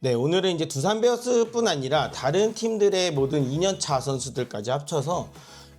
네, 오늘은 이제 두산 베어스뿐 아니라 다른 팀들의 모든 2년차 선수들까지 합쳐서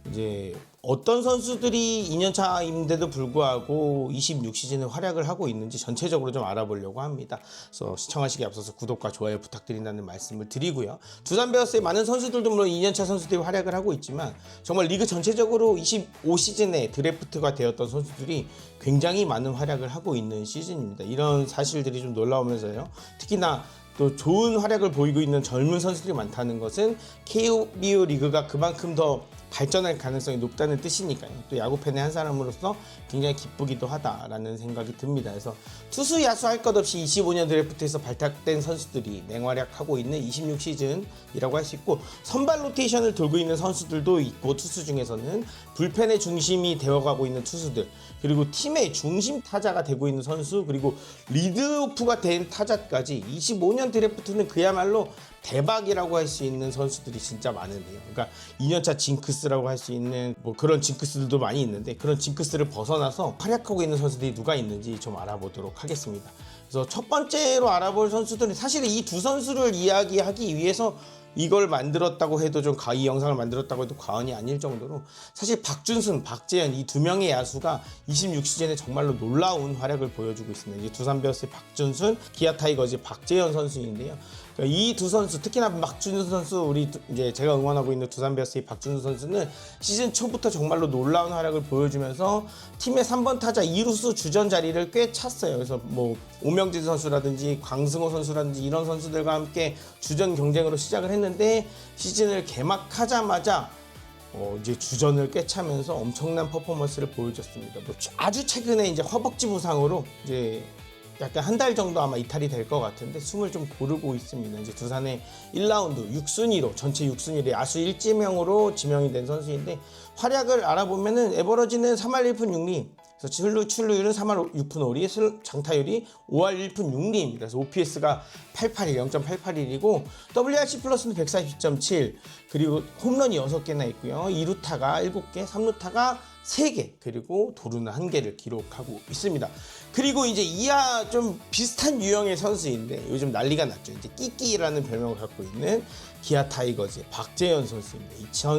이제 어떤 선수들이 2년차인데도 불구하고 26시즌에 활약을 하고 있는지 전체적으로 좀 알아보려고 합니다. 그래서 시청하시기에 앞서서 구독과 좋아요 부탁드린다는 말씀을 드리고요. 두산 베어스의 많은 선수들도 물론 2년차 선수들이 활약을 하고 있지만 정말 리그 전체적으로 25시즌에 드래프트가 되었던 선수들이 굉장히 많은 활약을 하고 있는 시즌입니다. 이런 사실들이 좀 놀라우면서요. 특히나 또 좋은 활약을 보이고 있는 젊은 선수들이 많다는 것은 KBO 리그가 그만큼 더 발전할 가능성이 높다는 뜻이니까요. 또 야구 팬의 한 사람으로서 굉장히 기쁘기도 하다라는 생각이 듭니다. 그래서 투수 야수 할 것 없이 25년 드래프트에서 발탁된 선수들이 맹활약하고 있는 26시즌이라고 할 수 있고, 선발 로테이션을 돌고 있는 선수들도 있고, 투수 중에서는 불펜의 중심이 되어가고 있는 투수들, 그리고 팀의 중심 타자가 되고 있는 선수, 그리고 리드오프가 된 타자까지 25년 드래프트는 그야말로 대박이라고 할 수 있는 선수들이 진짜 많은데요. 그러니까 2년차 징크스라고 할 수 있는 뭐 그런 징크스들도 많이 있는데, 그런 징크스를 벗어나서 활약하고 있는 선수들이 누가 있는지 좀 알아보도록 하겠습니다. 그래서 첫 번째로 알아볼 선수들은 사실 이 두 선수를 이야기하기 위해서 이걸 만들었다고 해도 이 영상을 만들었다고 해도 과언이 아닐 정도로, 사실 박준순, 박재현 이 두 명의 야수가 26시즌에 정말로 놀라운 활약을 보여주고 있습니다. 이제 두산 베어스의 박준순, 기아 타이거즈의 박재현 선수인데요. 그러니까 이 두 선수, 특히나 박준순 선수, 이제 제가 응원하고 있는 두산 베어스의 박준순 선수는 시즌 초부터 정말로 놀라운 활약을 보여주면서 팀의 3번 타자 2루수 주전 자리를 꽤 찼어요. 그래서 뭐 오명진 선수라든지 광승호 선수라든지 이런 선수들과 함께 주전 경쟁으로 시작을 했는데, 시즌을 개막하자마자 이제 주전을 꿰차면서 엄청난 퍼포먼스를 보여줬습니다. 뭐 아주 최근에 이제 허벅지 부상으로 이제 약간 한 달 정도 아마 이탈이 될 것 같은데 숨을 좀 고르고 있습니다. 이제 두산의 1라운드 6순위로, 전체 6순위로 야수 1지명으로 지명이 된 선수인데, 활약을 알아보면은 에버러지는 3할 1푼 6리, 그래서 출루율은 3할 6푼 5리, 장타율이 5할 1푼 6리입니다. 그래서 OPS가 881, 0.881이고 WRC 플러스는 140.7, 그리고 홈런이 6개나 있고요. 2루타가 7개, 3루타가 3개, 그리고 도루는 1개를 기록하고 있습니다. 그리고 이제 이하 좀 비슷한 유형의 선수인데 요즘 난리가 났죠. 이제 끼끼라는 별명을 갖고 있는 기아 타이거즈의 박재현 선수입니다.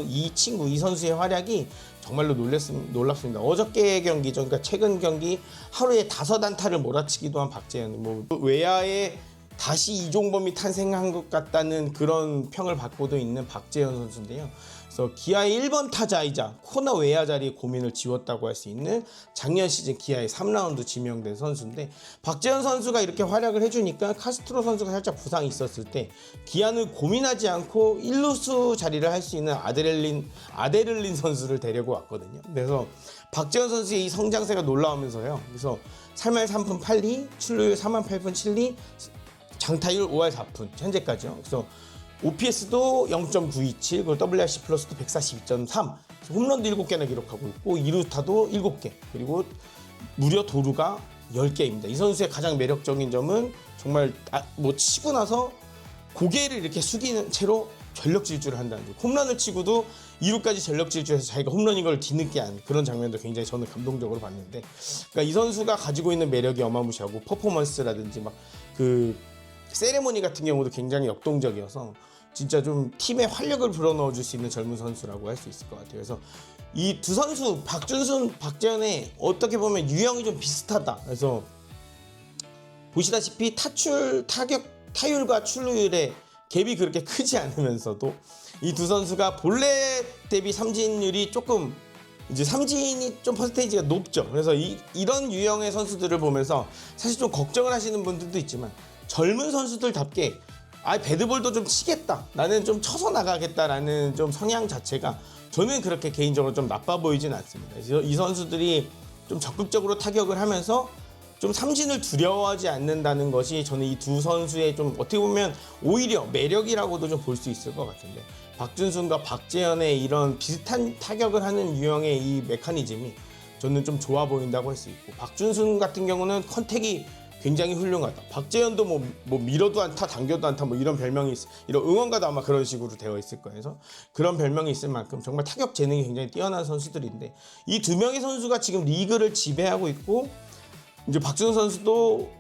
이 선수의 활약이 정말로 놀랍습니다. 어저께 경기죠. 그러니까 최근 경기 하루에 5안타를 몰아치기도 한 박재현. 뭐 외야에 다시 이종범이 탄생한 것 같다는 그런 평을 받고도 있는 박재현 선수인데요. 그래서 기아의 1번 타자이자 코너 외야 자리에 고민을 지웠다고 할 수 있는 작년 시즌 기아의 3라운드 지명된 선수인데, 박재현 선수가 이렇게 활약을 해주니까 카스트로 선수가 살짝 부상이 있었을 때 기아는 고민하지 않고 1루수 자리를 할 수 있는 아데를린 선수를 데리고 왔거든요. 그래서 박재현 선수의 이 성장세가 놀라우면서요. 그래서 3할 3푼 8리, 출루율 3할 8푼 7리, 장타율 5할 4푼 현재까지요. 그래서 OPS도 0.927, 그리고 WRC 플러스도 142.3, 홈런도 7개나 기록하고 있고 2루타도 7개, 그리고 무려 도루가 10개입니다. 이 선수의 가장 매력적인 점은 정말 뭐 치고 나서 고개를 이렇게 숙이는 채로 전력 질주를 한다는 점. 홈런을 치고도 2루까지 전력 질주해서 자기가 홈런인 걸 뒤늦게 한 그런 장면도 굉장히 저는 감동적으로 봤는데, 그러니까 이 선수가 가지고 있는 매력이 어마무시하고 퍼포먼스라든지 막 그 세레모니 같은 경우도 굉장히 역동적이어서 진짜 좀 팀에 활력을 불어넣어 줄 수 있는 젊은 선수라고 할 수 있을 것 같아요. 그래서 이 두 선수 박준순, 박재현의 어떻게 보면 유형이 좀 비슷하다. 그래서 보시다시피 타율과 출루율의 갭이 그렇게 크지 않으면서도 이 두 선수가 본래 대비 삼진율이 조금, 이제 삼진이 좀 퍼센테이지가 높죠. 그래서 이런 유형의 선수들을 보면서 사실 좀 걱정을 하시는 분들도 있지만, 젊은 선수들답게 배드볼도 좀 치겠다, 나는 좀 쳐서 나가겠다라는 좀 성향 자체가 저는 그렇게 개인적으로 좀 나빠 보이진 않습니다. 그래서 이 선수들이 좀 적극적으로 타격을 하면서 좀 삼진을 두려워하지 않는다는 것이 저는 이 두 선수의 좀 어떻게 보면 오히려 매력이라고도 좀 볼 수 있을 것 같은데, 박준순과 박재현의 이런 비슷한 타격을 하는 유형의 이 메커니즘이 저는 좀 좋아 보인다고 할 수 있고, 박준순 같은 경우는 컨택이 굉장히 훌륭하다. 박재현도 뭐 밀어도 안타, 당겨도 안타, 뭐 이런 별명이 이런 응원가도 아마 그런 식으로 되어 있을 거예요. 그래서 그런 별명이 있을 만큼 정말 타격 재능이 굉장히 뛰어난 선수들인데, 이 두 명의 선수가 지금 리그를 지배하고 있고, 이제 박준호 선수도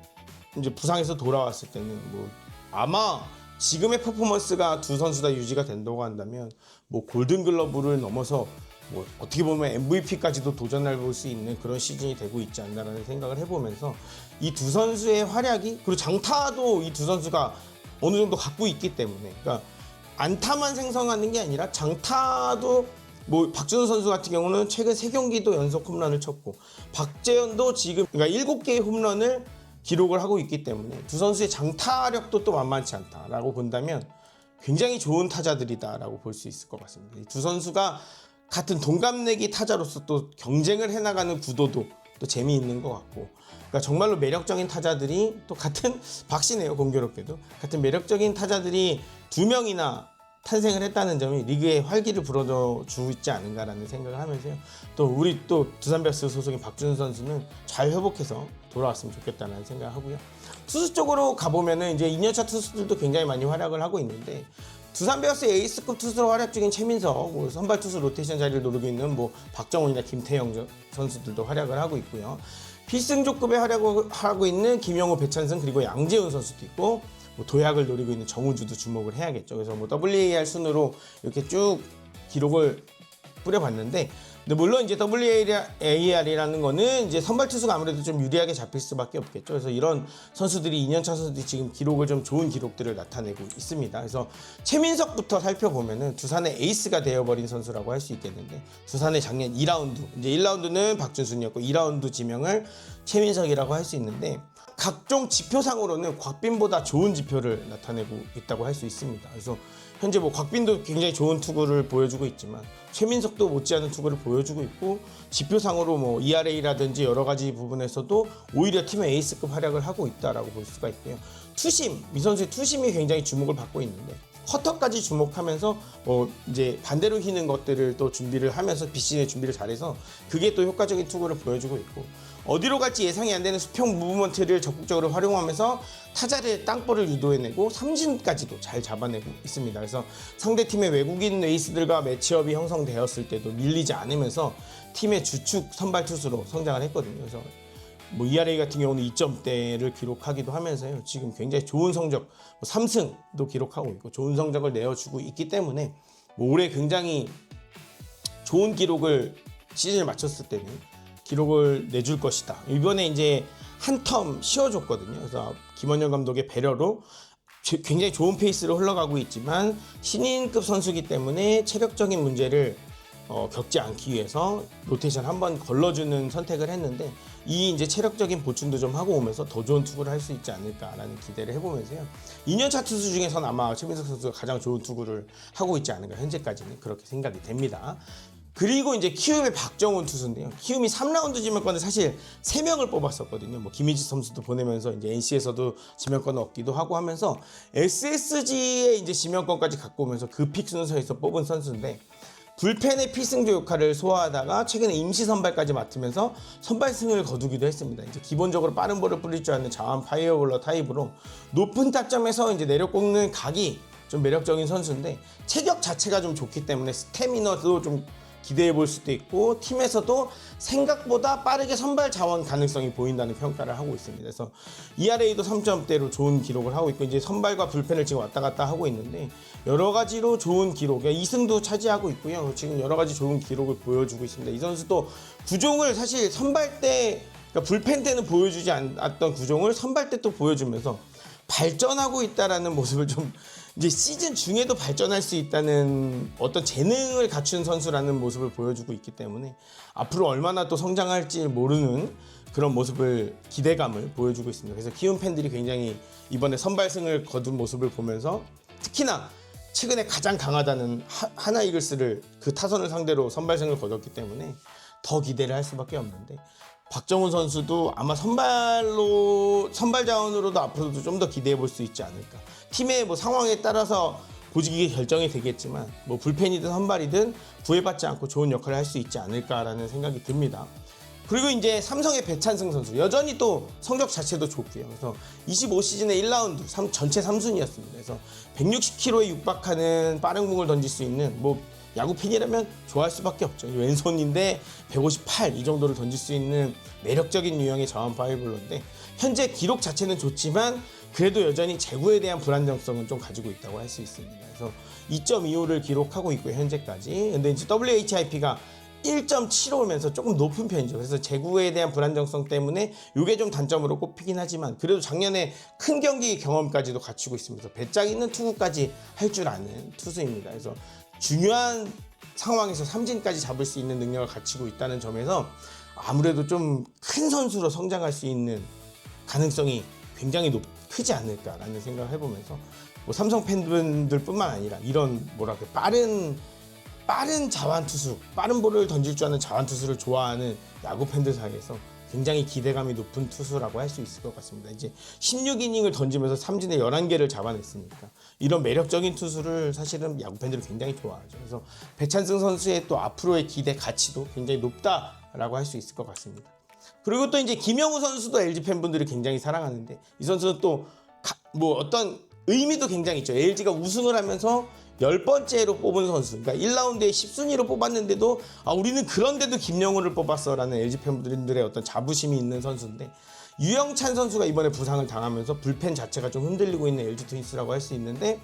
이제 부상에서 돌아왔을 때는 뭐 아마 지금의 퍼포먼스가 두 선수 다 유지가 된다고 한다면 뭐 골든글러브를 넘어서 뭐 어떻게 보면 MVP까지도 도전해 볼 수 있는 그런 시즌이 되고 있지 않나라는 생각을 해보면서 이 두 선수의 활약이, 그리고 장타도 이 두 선수가 어느 정도 갖고 있기 때문에, 그러니까 안타만 생성하는 게 아니라 장타도 뭐 박준호 선수 같은 경우는 최근 3경기도 연속 홈런을 쳤고, 박재현도 지금 그러니까 7개의 홈런을 기록을 하고 있기 때문에 두 선수의 장타력도 또 만만치 않다라고 본다면 굉장히 좋은 타자들이다라고 볼 수 있을 것 같습니다. 이 두 선수가 같은 동갑내기 타자로서 또 경쟁을 해나가는 구도도 또 재미있는 것 같고, 그러니까 정말로 매력적인 타자들이 또 같은 박씨네요. 공교롭게도 같은 매력적인 타자들이 2명이나 탄생을 했다는 점이 리그의 활기를 불어줘 있지 않은가라는 생각을 하면서요. 또 우리 또 두산 베어스 소속인 박준호 선수는 잘 회복해서 돌아왔으면 좋겠다는 생각을 하고요. 투수 쪽으로 가보면은 이제 2년차 투수들도 굉장히 많이 활약을 하고 있는데, 두산 베어스 에이스급 투수로 활약 중인 최민석, 뭐 선발 투수 로테이션 자리를 노리고 있는 뭐 박정훈이나 김태형 선수들도 활약을 하고 있고요. 필승조급의 활약을 하고 있는 김영호, 배찬승, 그리고 양재훈 선수도 있고, 뭐 도약을 노리고 있는 정우주도 주목을 해야겠죠. 그래서 뭐 WAR 순으로 이렇게 쭉 기록을 뿌려봤는데, 근데 물론 이제 WAR이라는 거는 이제 선발 투수가 아무래도 좀 유리하게 잡힐 수밖에 없겠죠. 그래서 이런 선수들이 2년차 선수들이 지금 기록을 좀 좋은 기록들을 나타내고 있습니다. 그래서 최민석부터 살펴보면은 두산의 에이스가 되어버린 선수라고 할 수 있겠는데, 두산의 작년 2라운드, 이제 1라운드는 박준순이었고 2라운드 지명을 최민석이라고 할 수 있는데, 각종 지표상으로는 곽빈보다 좋은 지표를 나타내고 있다고 할 수 있습니다. 그래서 현재 뭐 곽빈도 굉장히 좋은 투구를 보여주고 있지만 최민석도 못지않은 투구를 보여주고 있고, 지표상으로 뭐 ERA라든지 여러 가지 부분에서도 오히려 팀의 에이스급 활약을 하고 있다라고 볼 수가 있고요. 투심, 이 선수의 투심이 굉장히 주목을 받고 있는데, 커터까지 주목하면서 이제 반대로 휘는 것들을 또 준비를 하면서 비시즌의 준비를 잘해서 그게 또 효과적인 투구를 보여주고 있고, 어디로 갈지 예상이 안 되는 수평 무브먼트를 적극적으로 활용하면서 타자의 땅볼을 유도해내고 삼진까지도 잘 잡아내고 있습니다. 그래서 상대팀의 외국인 에이스들과 매치업이 형성되었을 때도 밀리지 않으면서 팀의 주축 선발 투수로 성장을 했거든요. 그래서 뭐 ERA 같은 경우는 2점대를 기록하기도 하면서요. 지금 굉장히 좋은 성적, 3승도 기록하고 있고 좋은 성적을 내어주고 있기 때문에 뭐 올해 굉장히 좋은 기록을 시즌을 마쳤을 때는 기록을 내줄 것이다. 이번에 이제 한 텀 쉬어줬거든요. 그래서 김원영 감독의 배려로 굉장히 좋은 페이스로 흘러가고 있지만 신인급 선수이기 때문에 체력적인 문제를 겪지 않기 위해서 로테이션 한번 걸러주는 선택을 했는데, 이 이제 체력적인 보충도 좀 하고 오면서 더 좋은 투구를 할 수 있지 않을까라는 기대를 해보면서요. 2년차 투수 중에서는 아마 최민석 선수가 가장 좋은 투구를 하고 있지 않은가, 현재까지는 그렇게 생각이 됩니다. 그리고 이제 키움의 박정훈 투수인데요. 키움이 3라운드 지명권을 사실 3명을 뽑았었거든요. 뭐 김희지 선수도 보내면서 이제 NC에서도 지명권을 얻기도 하고 하면서 SSG의 이제 지명권까지 갖고 오면서 그 픽 순서에서 뽑은 선수인데, 불펜의 필승조 역할을 소화하다가 최근에 임시 선발까지 맡으면서 선발승을 거두기도 했습니다. 이제 기본적으로 빠른 볼을 뿌릴 줄 아는 자완 파이어볼러 타입으로 높은 타점에서 이제 내려 꽂는 각이 좀 매력적인 선수인데, 체격 자체가 좀 좋기 때문에 스태미너도 좀 기대해 볼 수도 있고, 팀에서도 생각보다 빠르게 선발 자원 가능성이 보인다는 평가를 하고 있습니다. 그래서 ERA도 3점대로 좋은 기록을 하고 있고, 이제 선발과 불펜을 지금 왔다 갔다 하고 있는데 여러 가지로 좋은 기록, 2승도 차지하고 있고요. 지금 여러 가지 좋은 기록을 보여주고 있습니다. 이 선수도 구종을 사실 선발 때, 그러니까 불펜 때는 보여주지 않았던 구종을 선발 때 또 보여주면서 발전하고 있다라는 모습을 좀, 이제 시즌 중에도 발전할 수 있다는 어떤 재능을 갖춘 선수라는 모습을 보여주고 있기 때문에 앞으로 얼마나 또 성장할지 모르는 그런 모습을, 기대감을 보여주고 있습니다. 그래서 키움 팬들이 굉장히 이번에 선발승을 거둔 모습을 보면서, 특히나 최근에 가장 강하다는 하나 이글스를, 그 타선을 상대로 선발승을 거뒀기 때문에 더 기대를 할 수밖에 없는데, 박정훈 선수도 아마 선발 자원으로도 앞으로도 좀 더 기대해 볼 수 있지 않을까. 팀의 뭐 상황에 따라서 보직이 결정이 되겠지만 뭐 불펜이든 선발이든 구애받지 않고 좋은 역할을 할 수 있지 않을까라는 생각이 듭니다. 그리고 이제 삼성의 배찬승 선수, 여전히 또 성적 자체도 좋고요. 그래서 25시즌에 1라운드 전체 3순위였습니다. 그래서 160km에 육박하는 빠른 공을 던질 수 있는, 뭐 야구 팬이라면 좋아할 수밖에 없죠. 왼손인데 158 이 정도를 던질 수 있는 매력적인 유형의 자완 파이블러인데, 현재 기록 자체는 좋지만 그래도 여전히 제구에 대한 불안정성은 좀 가지고 있다고 할 수 있습니다. 그래서 2.25를 기록하고 있고요, 현재까지. 근데 이제 WHIP가 1.75면서 조금 높은 편이죠. 그래서 제구에 대한 불안정성 때문에 이게 좀 단점으로 꼽히긴 하지만 그래도 작년에 큰 경기 경험까지도 갖추고 있습니다. 배짱 있는 투구까지 할 줄 아는 투수입니다. 그래서 중요한 상황에서 삼진까지 잡을 수 있는 능력을 갖추고 있다는 점에서 아무래도 좀 큰 선수로 성장할 수 있는 가능성이 굉장히 크지 않을까라는 생각을 해보면서 뭐 삼성 팬분들뿐만 아니라 이런 뭐랄까 빠른 자완 투수, 빠른 볼을 던질 줄 아는 자완 투수를 좋아하는 야구 팬들 사이에서 굉장히 기대감이 높은 투수라고 할 수 있을 것 같습니다. 이제 16이닝을 던지면서 삼진에 11개를 잡아냈으니까 이런 매력적인 투수를 사실은 야구 팬들이 굉장히 좋아하죠. 그래서 배찬승 선수의 또 앞으로의 기대 가치도 굉장히 높다라고 할 수 있을 것 같습니다. 그리고 또 이제 김영우 선수도 LG 팬분들이 굉장히 사랑하는데 이 선수는 또 뭐 어떤 의미도 굉장히 있죠. LG가 우승을 하면서 10번째로 뽑은 선수, 그러니까 1라운드에 10순위로 뽑았는데도 우리는 그런데도 김영우를 뽑았어라는 LG 팬분들의 어떤 자부심이 있는 선수인데 유영찬 선수가 이번에 부상을 당하면서 불펜 자체가 좀 흔들리고 있는 LG 트윈스라고 할 수 있는데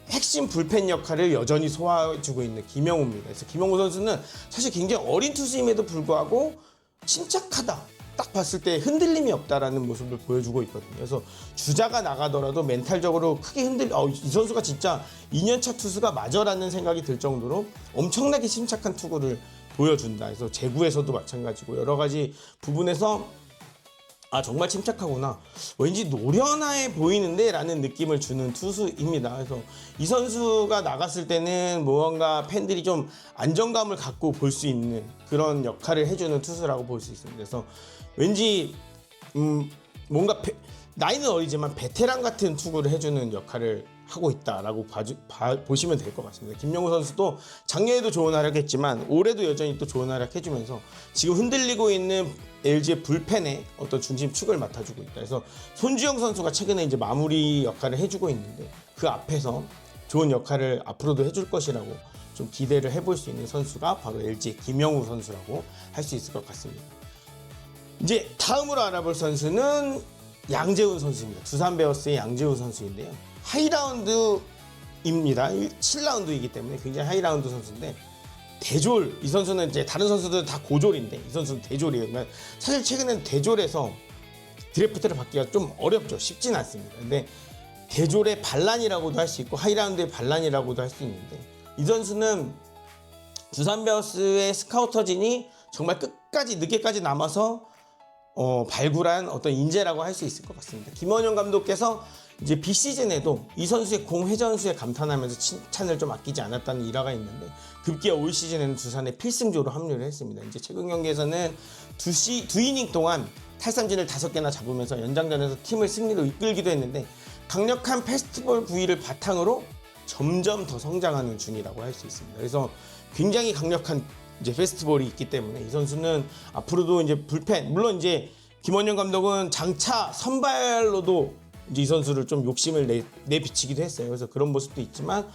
핵심 불펜 역할을 여전히 소화해주고 있는 김영우입니다. 그래서 김영우 선수는 사실 굉장히 어린 투수임에도 불구하고 침착하다. 딱 봤을 때 흔들림이 없다라는 모습을 보여주고 있거든요. 그래서 주자가 나가더라도 멘탈적으로 크게 이 선수가 진짜 2년차 투수가 맞아라는 생각이 들 정도로 엄청나게 침착한 투구를 보여준다. 그래서 제구에서도 마찬가지고 여러 가지 부분에서 정말 침착하구나. 왠지 노련해 보이는데 라는 느낌을 주는 투수입니다. 그래서 이 선수가 나갔을 때는 무언가 팬들이 좀 안정감을 갖고 볼 수 있는 그런 역할을 해주는 투수라고 볼 수 있습니다. 그래서 왠지 뭔가 나이는 어리지만 베테랑 같은 투구를 해주는 역할을 하고 있다라고 보시면 될 것 같습니다. 김영우 선수도 작년에도 좋은 활약했지만 올해도 여전히 또 좋은 활약해주면서 지금 흔들리고 있는 LG의 불펜의 어떤 중심축을 맡아주고 있다. 그래서 손주영 선수가 최근에 이제 마무리 역할을 해주고 있는데 그 앞에서 좋은 역할을 앞으로도 해줄 것이라고 좀 기대를 해볼 수 있는 선수가 바로 LG의 김영우 선수라고 할 수 있을 것 같습니다. 이제 다음으로 알아볼 선수는 양재훈 선수입니다. 두산 베어스의 양재훈 선수인데요. 하이라운드입니다. 7라운드이기 때문에 굉장히 하이라운드 선수인데 대졸, 이 선수는 이제 다른 선수들은 다 고졸인데 이 선수는 대졸이에요. 그러니까 사실 최근에는 대졸에서 드래프트를 받기가 좀 어렵죠. 쉽진 않습니다. 근데 대졸의 반란이라고도 할 수 있고 하이라운드의 반란이라고도 할 수 있는데 이 선수는 두산 베어스의 스카우터진이 정말 끝까지 늦게까지 남아서 발굴한 어떤 인재라고 할 수 있을 것 같습니다. 김원영 감독께서 이제 비시즌에도 이 선수의 공 회전수에 감탄하면서 칭찬을 좀 아끼지 않았다는 일화가 있는데 급기야 올 시즌에는 두산의 필승조로 합류를 했습니다. 이제 최근 경기에서는 두 이닝 동안 탈삼진을 5개나 잡으면서 연장전에서 팀을 승리로 이끌기도 했는데 강력한 패스트볼 부위를 바탕으로 점점 더 성장하는 중이라고 할 수 있습니다. 그래서 굉장히 강력한 이제 페스티벌이 있기 때문에 이 선수는 앞으로도 이제 불펜, 물론 이제 김원영 감독은 장차 선발로도 이제 이 선수를 좀 욕심을 내비치기도 했어요. 그래서 그런 모습도 있지만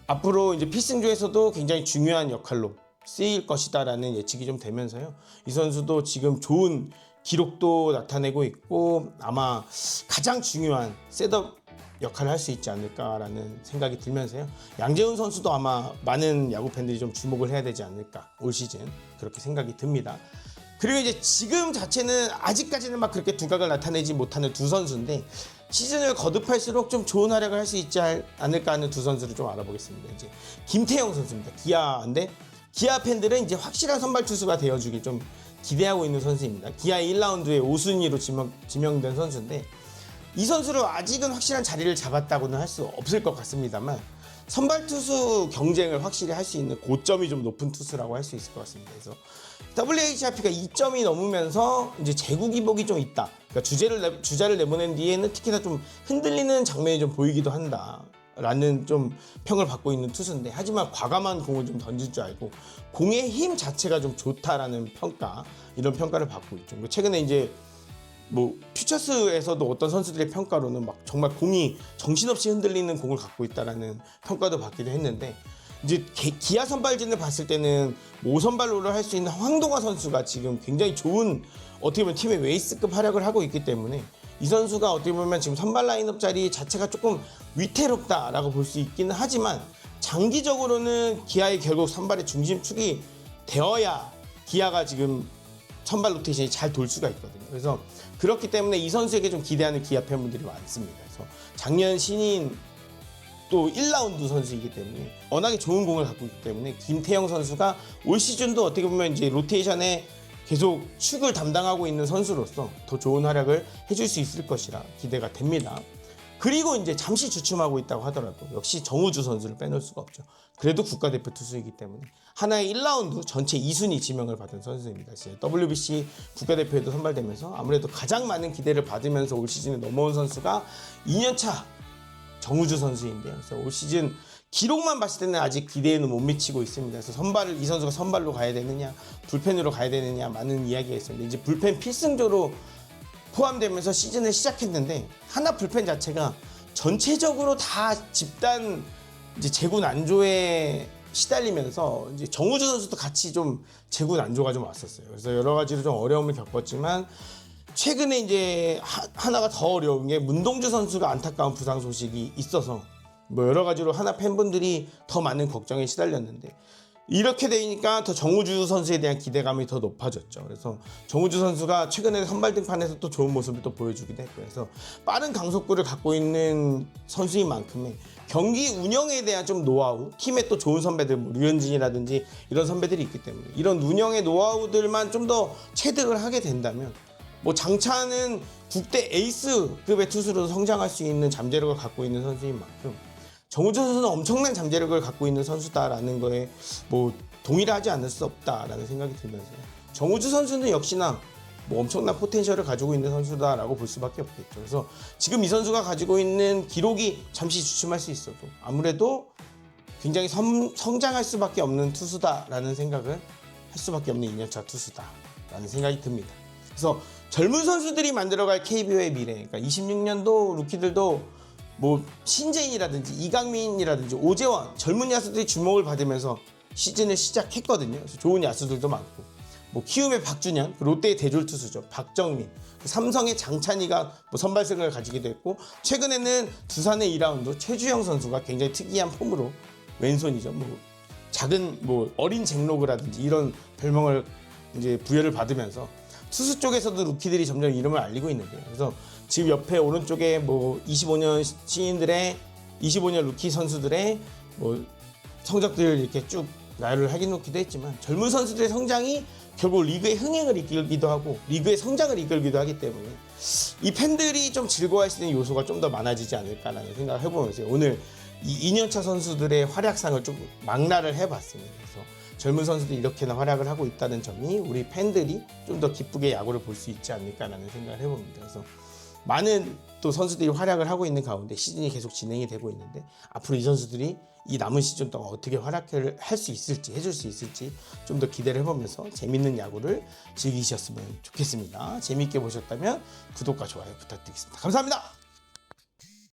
앞으로 이제 필승조에서도 굉장히 중요한 역할로 쓰일 것이다라는 예측이 좀 되면서요. 이 선수도 지금 좋은 기록도 나타내고 있고 아마 가장 중요한 셋업 역할을 할 수 있지 않을까라는 생각이 들면서요. 양재훈 선수도 아마 많은 야구 팬들이 좀 주목을 해야 되지 않을까 올 시즌 그렇게 생각이 듭니다. 그리고 이제 지금 자체는 아직까지는 막 그렇게 두각을 나타내지 못하는 두 선수인데 시즌을 거듭할수록 좀 좋은 활약을 할 수 있지 않을까 하는 두 선수를 좀 알아보겠습니다. 이제 김태형 선수입니다. 기아인데 기아 팬들은 이제 확실한 선발 투수가 되어주길 좀 기대하고 있는 선수입니다. 기아 1라운드에 5순위로 지명된 선수인데 이 선수를 아직은 확실한 자리를 잡았다고는 할 수 없을 것 같습니다만 선발 투수 경쟁을 확실히 할 수 있는 고점이 좀 높은 투수라고 할 수 있을 것 같습니다. 그래서 WHIP가 2점이 넘으면서 이제 제구 기복이 좀 있다. 그러니까 주자를 내보낸 뒤에는 특히나 좀 흔들리는 장면이 좀 보이기도 한다라는 좀 평을 받고 있는 투수인데 하지만 과감한 공을 좀 던질 줄 알고 공의 힘 자체가 좀 좋다라는 평가, 이런 평가를 받고 있죠. 최근에 이제 퓨처스에서도 어떤 선수들의 평가로는 막 정말 공이 정신없이 흔들리는 공을 갖고 있다라는 평가도 받기도 했는데 이제 기아 선발진을 봤을 때는 5선발로를 할 수 있는 황동화 선수가 지금 굉장히 좋은 어떻게 보면 팀의 웨이스급 활약을 하고 있기 때문에 이 선수가 어떻게 보면 지금 선발 라인업 자리 자체가 조금 위태롭다라고 볼 수 있기는 하지만 장기적으로는 기아의 결국 선발의 중심축이 되어야 기아가 지금 선발 로테이션이 잘 돌 수가 있거든요. 그래서 그렇기 때문에 이 선수에게 좀 기대하는 기아 팬분들이 많습니다. 그래서 작년 신인 또 1라운드 선수이기 때문에 워낙에 좋은 공을 갖고 있기 때문에 김태형 선수가 올 시즌도 어떻게 보면 이제 로테이션에 계속 축을 담당하고 있는 선수로서 더 좋은 활약을 해줄 수 있을 것이라 기대가 됩니다. 그리고 이제 잠시 주춤하고 있다고 하더라도 역시 정우주 선수를 빼놓을 수가 없죠. 그래도 국가대표 투수이기 때문에 하나의 1라운드 전체 2순위 지명을 받은 선수입니다. WBC 국가대표에도 선발되면서 아무래도 가장 많은 기대를 받으면서 올 시즌에 넘어온 선수가 2년차 정우주 선수인데요. 그래서 올 시즌 기록만 봤을 때는 아직 기대에는 못 미치고 있습니다. 그래서 이 선수가 선발로 가야 되느냐, 불펜으로 가야 되느냐 많은 이야기가 있습니다. 이제 불펜 필승조로 포함되면서 시즌을 시작했는데 하나 불펜 자체가 전체적으로 다 집단 이제 재구 난조에 시달리면서 이제 정우주 선수도 같이 좀 재구 난조가 좀 왔었어요. 그래서 여러 가지로 좀 어려움을 겪었지만 최근에 이제 하나가 더 어려운 게 문동주 선수가 안타까운 부상 소식이 있어서 뭐 여러 가지로 하나 팬분들이 더 많은 걱정에 시달렸는데 이렇게 되니까 더 정우주 선수에 대한 기대감이 더 높아졌죠. 그래서 정우주 선수가 최근에 선발 등판에서 또 좋은 모습을 또 보여주기도 했고요. 그래서 빠른 강속구를 갖고 있는 선수인 만큼의 경기 운영에 대한 좀 노하우, 팀에 또 좋은 선배들, 뭐 류현진이라든지 이런 선배들이 있기 때문에 이런 운영의 노하우들만 좀 더 체득을 하게 된다면 뭐 장차는 국대 에이스급의 투수로 성장할 수 있는 잠재력을 갖고 있는 선수인 만큼 정우주 선수는 엄청난 잠재력을 갖고 있는 선수다라는 거에 뭐 동의를 하지 않을 수 없다라는 생각이 들면서요. 정우주 선수는 역시나 뭐 엄청난 포텐셜을 가지고 있는 선수다라고 볼 수밖에 없겠죠. 그래서 지금 이 선수가 가지고 있는 기록이 잠시 주춤할 수 있어도 아무래도 굉장히 성장할 수밖에 없는 투수다라는 생각을 할 수밖에 없는 2년차 투수다라는 생각이 듭니다. 그래서 젊은 선수들이 만들어갈 KBO의 미래, 그러니까 26년도 루키들도 뭐 신재인이라든지 이강민이라든지 오재원 젊은 야수들이 주목을 받으면서 시즌을 시작했거든요. 그래서 좋은 야수들도 많고 뭐 키움의 박준현, 롯데의 대졸 투수죠 박정민, 삼성의 장찬희가 뭐 선발승을 가지기도 했고 최근에는 두산의 2라운드 최주영 선수가 굉장히 특이한 폼으로 왼손이죠. 뭐 작은 뭐 어린 잭로그라든지 이런 별명을 이제 부여를 받으면서 투수 쪽에서도 루키들이 점점 이름을 알리고 있는데요. 그래서 지금 옆에 오른쪽에 뭐 25년 신인들의 25년 루키 선수들의 뭐 성적들을 이렇게 쭉 나열을 하긴 놓기도 했지만 젊은 선수들의 성장이 결국 리그의 흥행을 이끌기도 하고 리그의 성장을 이끌기도 하기 때문에 이 팬들이 좀 즐거워할 수 있는 요소가 좀 더 많아지지 않을까라는 생각을 해보면서 오늘 이 2년차 선수들의 활약상을 좀 망라를 해봤습니다. 그래서 젊은 선수들이 이렇게나 활약을 하고 있다는 점이 우리 팬들이 좀 더 기쁘게 야구를 볼 수 있지 않을까라는 생각을 해봅니다. 그래서 많은 또 선수들이 활약을 하고 있는 가운데 시즌이 계속 진행이 되고 있는데 앞으로 이 선수들이 이 남은 시즌 동안 어떻게 활약을 할 수 있을지 해줄 수 있을지 좀 더 기대를 해보면서 재밌는 야구를 즐기셨으면 좋겠습니다. 재미있게 보셨다면 구독과 좋아요 부탁드리겠습니다. 감사합니다.